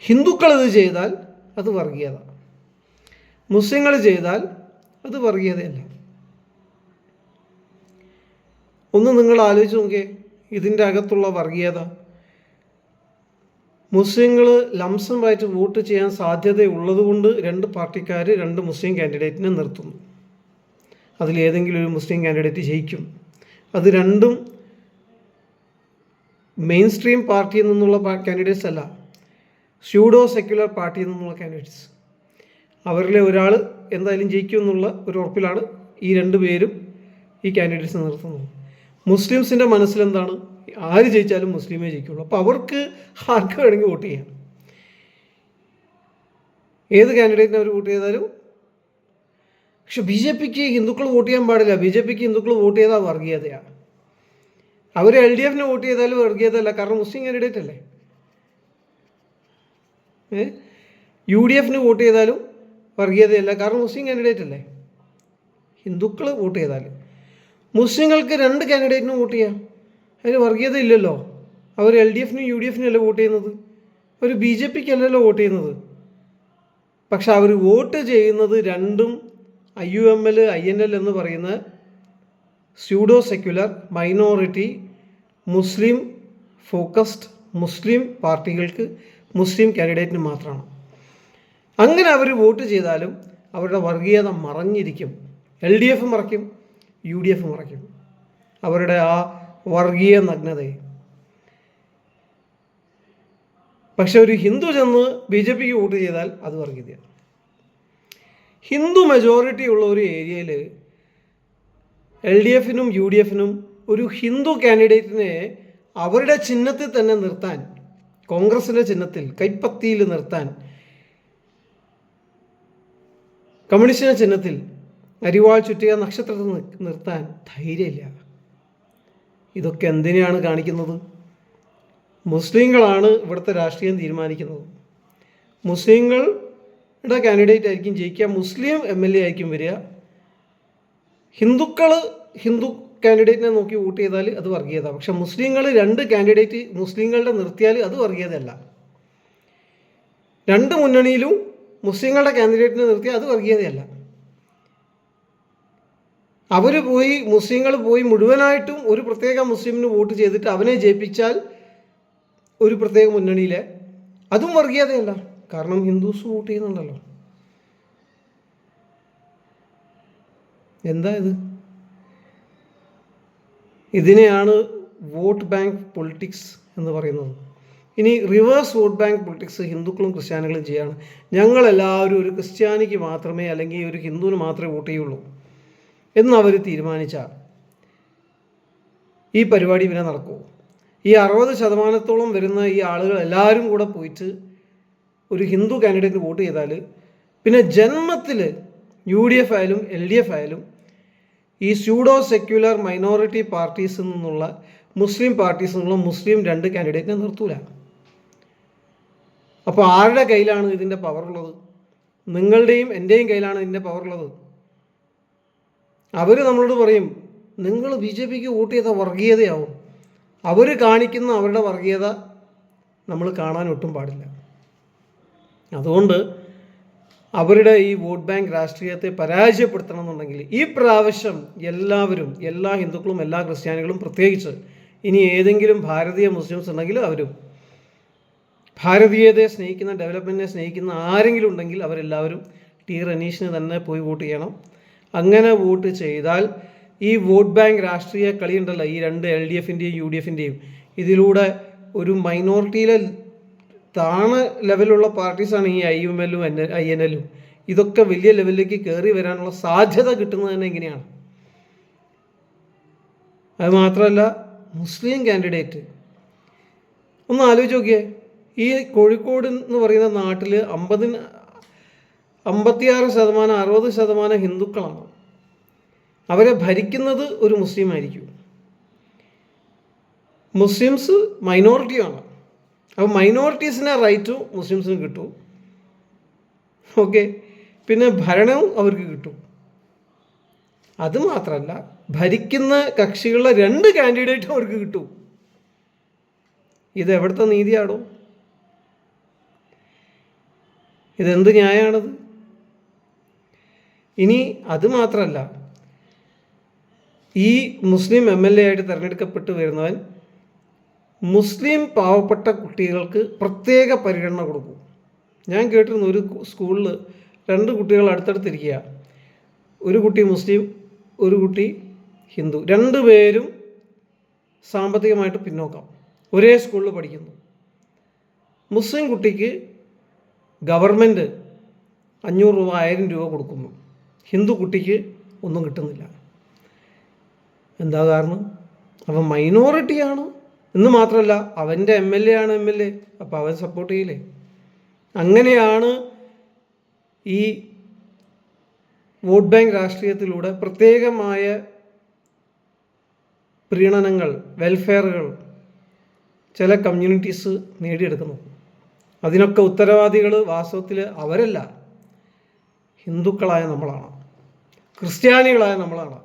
ഹിന്ദുക്കൾ ഇത് ചെയ്താൽ അത് വർഗീയത, മുസ്ലിങ്ങൾ ചെയ്താൽ അത് വർഗീയതയല്ല. ഒന്ന് നിങ്ങൾ ആലോചിച്ച് നോക്കിയേ ഇതിൻ്റെ അകത്തുള്ള വർഗീയത. മുസ്ലിങ്ങൾ ലംസമായിട്ട് വോട്ട് ചെയ്യാൻ സാധ്യതയുള്ളതുകൊണ്ട് രണ്ട് പാർട്ടിക്കാർ രണ്ട് മുസ്ലിം കാൻഡിഡേറ്റിനെ നിർത്തുന്നു. അതിലേതെങ്കിലും ഒരു മുസ്ലിം കാൻഡിഡേറ്റ് ജയിക്കും. അത് രണ്ടും മെയിൻ സ്ട്രീം പാർട്ടിയിൽ നിന്നുള്ള കാൻഡിഡേറ്റ്സ് അല്ല, സ്യൂഡോ സെക്യുലർ പാർട്ടിയിൽ നിന്നുള്ള കാൻഡിഡേറ്റ്സ്. അവരിലെ ഒരാൾ എന്തായാലും ജയിക്കും എന്നുള്ള ഒരു ഉറപ്പിലാണ് ഈ രണ്ട് പേരും ഈ കാൻഡിഡേറ്റ്സ് നിർത്തുന്നത്. മുസ്ലിംസിൻ്റെ മനസ്സിലെന്താണ്? ആര് ജയിച്ചാലും മുസ്ലിമേ ജയിക്കുള്ളൂ. അപ്പോൾ അവർക്ക് ആർക്ക് വേണമെങ്കിൽ വോട്ട് ചെയ്യാം, ഏത് കാൻഡിഡേറ്റിനെ അവർ വോട്ട് ചെയ്താലും. പക്ഷെ ബി ജെ പിക്ക് ഹിന്ദുക്കൾ വോട്ട് ചെയ്യാൻ പാടില്ല. ബി ജെ പിക്ക് ഹിന്ദുക്കൾ വോട്ട് ചെയ്താൽ വർഗീയതയാണ്. അവർ LDFന് വോട്ട് ചെയ്താലും വർഗീയതയല്ല, കാരണം മുസ്ലിം കാൻഡിഡേറ്റ് അല്ലേ. UDFന് വോട്ട് ചെയ്താലും വർഗീയതയല്ല, കാരണം മുസ്ലിം കാൻഡിഡേറ്റ് അല്ലേ. ഹിന്ദുക്കൾ വോട്ട് ചെയ്താൽ മുസ്ലിങ്ങൾക്ക് രണ്ട് കാൻഡിഡേറ്റിനും വോട്ട് ചെയ്യാം, അതിന് വർഗീയത ഇല്ലല്ലോ. അവർ LDFനും UDFനും അല്ലേ വോട്ട് ചെയ്യുന്നത്, അവർ BJPക്ക് അല്ലല്ലോ വോട്ട് ചെയ്യുന്നത്. പക്ഷെ അവർ വോട്ട് ചെയ്യുന്നത് രണ്ടും IUML INL എന്ന് പറയുന്ന സ്യൂഡോ സെക്യുലർ മൈനോറിറ്റി മുസ്ലിം ഫോക്കസ്ഡ് മുസ്ലിം പാർട്ടികൾക്ക്, മുസ്ലിം കാൻഡിഡേറ്റിന് മാത്രമാണ്. അങ്ങനെ അവർ വോട്ട് ചെയ്താലും അവരുടെ വർഗീയത മറഞ്ഞിരിക്കും. LDF മറയ്ക്കും, UDF മറയ്ക്കും അവരുടെ ആ വർഗീയ നഗ്നതയെ. പക്ഷെ ഒരു ഹിന്ദു ചെന്ന് BJPക്ക് വോട്ട് ചെയ്താൽ അത് വർഗീയതയാണ്. ഹിന്ദു മെജോറിറ്റി ഉള്ള ഒരു ഏരിയയിൽ LDFനും UDFനും ഒരു ഹിന്ദു കാൻഡിഡേറ്റിനെ അവരുടെ ചിഹ്നത്തിൽ തന്നെ നിർത്താൻ, കോൺഗ്രസിൻ്റെ ചിഹ്നത്തിൽ കൈപ്പത്തിയിൽ നിർത്താൻ, കമ്മ്യൂണിസ്റ്റിൻ്റെ ചിഹ്നത്തിൽ അരിവാൾ ചുറ്റിയ നക്ഷത്രത്തിൽ നിർത്താൻ ധൈര്യമില്ല. ഇതൊക്കെ എന്തിനാണ് കാണിക്കുന്നത്? മുസ്ലിങ്ങളാണ് ഇവിടുത്തെ രാഷ്ട്രീയം തീരുമാനിക്കുന്നത്. മുസ്ലിങ്ങളുടെ കാൻഡിഡേറ്റ് ആയിരിക്കും ജയിക്കുക, മുസ്ലിം MLA ആയിരിക്കും വരിക. ഹിന്ദു കാൻഡിഡേറ്റിനെ നോക്കി വോട്ട് ചെയ്താൽ അത് വർഗീയത. പക്ഷെ മുസ്ലിങ്ങൾ രണ്ട് കാൻഡിഡേറ്റ് മുസ്ലിങ്ങളുടെ നിർത്തിയാൽ അത് വർഗീയതയല്ല. രണ്ട് മുന്നണിയിലും മുസ്ലിങ്ങളുടെ കാൻഡിഡേറ്റിനെ നിർത്തിയാൽ അത് വർഗീയതയല്ല. മുസ്ലിങ്ങൾ പോയി മുഴുവനായിട്ടും ഒരു പ്രത്യേക മുസ്ലിമിന് വോട്ട് ചെയ്തിട്ട് അവനെ ജയിപ്പിച്ചാൽ ഒരു പ്രത്യേക മുന്നണിയിലെ, അതും വർഗീയതയല്ല, കാരണം ഹിന്ദുസ് വോട്ട് ചെയ്യുന്നുണ്ടല്ലോ. എന്താ ഇത്? ഇതിനെയാണ് വോട്ട് ബാങ്ക് പൊളിറ്റിക്സ് എന്ന് പറയുന്നത്. ഇനി റിവേഴ്സ് വോട്ട് ബാങ്ക് പൊളിറ്റിക്സ് ഹിന്ദുക്കളും ക്രിസ്ത്യാനികളും ചെയ്യാണ്. ഞങ്ങളെല്ലാവരും ഒരു ക്രിസ്ത്യാനിക്ക് മാത്രമേ അല്ലെങ്കിൽ ഒരു ഹിന്ദുവിന് മാത്രമേ വോട്ട് ചെയ്യുള്ളൂ എന്നവർ തീരുമാനിച്ചാൽ ഈ പരിപാടി പിന്നെ നടക്കുമോ? ഈ 60% വരുന്ന ഈ ആളുകൾ എല്ലാവരും കൂടെ പോയിട്ട് ഒരു ഹിന്ദു കാൻഡിഡേറ്റ് വോട്ട് ചെയ്താൽ പിന്നെ ജന്മത്തിൽ UDF ആയാലും LDF ആയാലും ഈ സ്യൂഡോ സെക്യുലർ മൈനോറിറ്റി പാർട്ടീസിൽ നിന്നുള്ള മുസ്ലിം പാർട്ടീസിൽ നിന്നുള്ള മുസ്ലിം രണ്ട് കാൻഡിഡേറ്റിനെ നിർത്തൂല. അപ്പോൾ ആരുടെ കയ്യിലാണ് ഇതിൻ്റെ പവറുള്ളത്? നിങ്ങളുടെയും എൻ്റെയും കയ്യിലാണ് ഇതിൻ്റെ പവറുള്ളത്. അവർ നമ്മളോട് പറയും നിങ്ങൾ BJPക്ക് വോട്ട് ചെയ്ത വർഗീയതയാവും. അവർ കാണിക്കുന്ന അവരുടെ വർഗീയത നമ്മൾ കാണാൻ ഒട്ടും പാടില്ല. അതുകൊണ്ട് അവരുടെ ഈ വോട്ട് ബാങ്ക് രാഷ്ട്രീയത്തെ പരാജയപ്പെടുത്തണം എന്നുണ്ടെങ്കിൽ ഈ പ്രാവശ്യം എല്ലാവരും, എല്ലാ ഹിന്ദുക്കളും എല്ലാ ക്രിസ്ത്യാനികളും പ്രത്യേകിച്ച്, ഇനി ഏതെങ്കിലും ഭാരതീയ മുസ്ലിംസ് ഉണ്ടെങ്കിൽ അവരും, ഭാരതീയതയെ സ്നേഹിക്കുന്ന ഡെവലപ്മെൻറ്റിനെ സ്നേഹിക്കുന്ന ആരെങ്കിലും ഉണ്ടെങ്കിൽ അവരെല്ലാവരും റനീഷിന് തന്നെ പോയി വോട്ട് ചെയ്യണം. അങ്ങനെ വോട്ട് ചെയ്താൽ ഈ വോട്ട് ബാങ്ക് രാഷ്ട്രീയ കളിയുണ്ടല്ലോ, ഈ രണ്ട് LDFൻ്റെയും UDFൻ്റെയും, ഇതിലൂടെ ഒരു മൈനോറിറ്റിയിലെ താണ ലെവലുള്ള പാർട്ടീസാണ് ഈ IUML INL. ഇതൊക്കെ വലിയ ലെവലിലേക്ക് കയറി വരാനുള്ള സാധ്യത കിട്ടുന്നത് തന്നെ എങ്ങനെയാണ്? അത് മാത്രമല്ല മുസ്ലിം കാൻഡിഡേറ്റ് ഒന്ന് ആലോചിച്ച് നോക്കിയേ. ഈ കോഴിക്കോട് എന്ന് പറയുന്ന നാട്ടിൽ 56% 60% ഹിന്ദുക്കളാണ്. അവരെ ഭരിക്കുന്നത് ഒരു മുസ്ലിം ആയിരിക്കും. മുസ്ലിംസ് മൈനോറിറ്റിയാണ്. അപ്പോൾ മൈനോറിറ്റീസിനെ റൈറ്റും മുസ്ലിംസിന് കിട്ടും. ഓക്കെ, പിന്നെ ഭരണവും അവർക്ക് കിട്ടും. അതുമാത്രമല്ല ഭരിക്കുന്ന കക്ഷികളുടെ രണ്ട് കാൻഡിഡേറ്റും അവർക്ക് കിട്ടും. ഇത് എവിടുത്തെ നീതിയാണോ? ഇതെന്ത് ന്യായമാണത്? ഇനി അത് മാത്രമല്ല, ഈ മുസ്ലിം MLA ആയിട്ട് തിരഞ്ഞെടുക്കപ്പെട്ട് വരുന്നവൻ മുസ്ലിം പാവപ്പെട്ട കുട്ടികൾക്ക് പ്രത്യേക പരിഗണന കൊടുക്കും. ഞാൻ കേട്ടിരുന്നു, ഒരു സ്കൂളിൽ 2 കുട്ടികൾ അടുത്തടുത്തിരിക്കുക, ഒരു കുട്ടി മുസ്ലിം, ഒരു കുട്ടി ഹിന്ദു, 2 പേരും സാമ്പത്തികമായിട്ട് പിന്നോക്കം, ഒരേ സ്കൂളിൽ പഠിക്കുന്നു. മുസ്ലിം കുട്ടിക്ക് ഗവൺമെൻറ് 500 രൂപ 1000 രൂപ കൊടുക്കുന്നു, ഹിന്ദു കുട്ടിക്ക് ഒന്നും കിട്ടുന്നില്ല. എന്താ കാരണം? അവൻ മൈനോറിറ്റിയാണ് എന്ന് മാത്രമല്ല, അവൻ്റെ MLA ആണ് MLA, അപ്പോൾ അവൻ സപ്പോർട്ട് ചെയ്യില്ലേ? അങ്ങനെയാണ് ഈ വോട്ട് ബാങ്ക് രാഷ്ട്രീയത്തിലൂടെ പ്രത്യേകമായ പ്രീണനങ്ങൾ, വെൽഫെയറുകൾ ചില കമ്മ്യൂണിറ്റീസ് നേടിയെടുക്കുന്നു. അതിനൊക്കെ ഉത്തരവാദികൾ വാസ്തവത്തിൽ അവരല്ല, ഹിന്ദുക്കളായ നമ്മളാണ്, ക്രിസ്ത്യാനികളായ നമ്മളാണ്.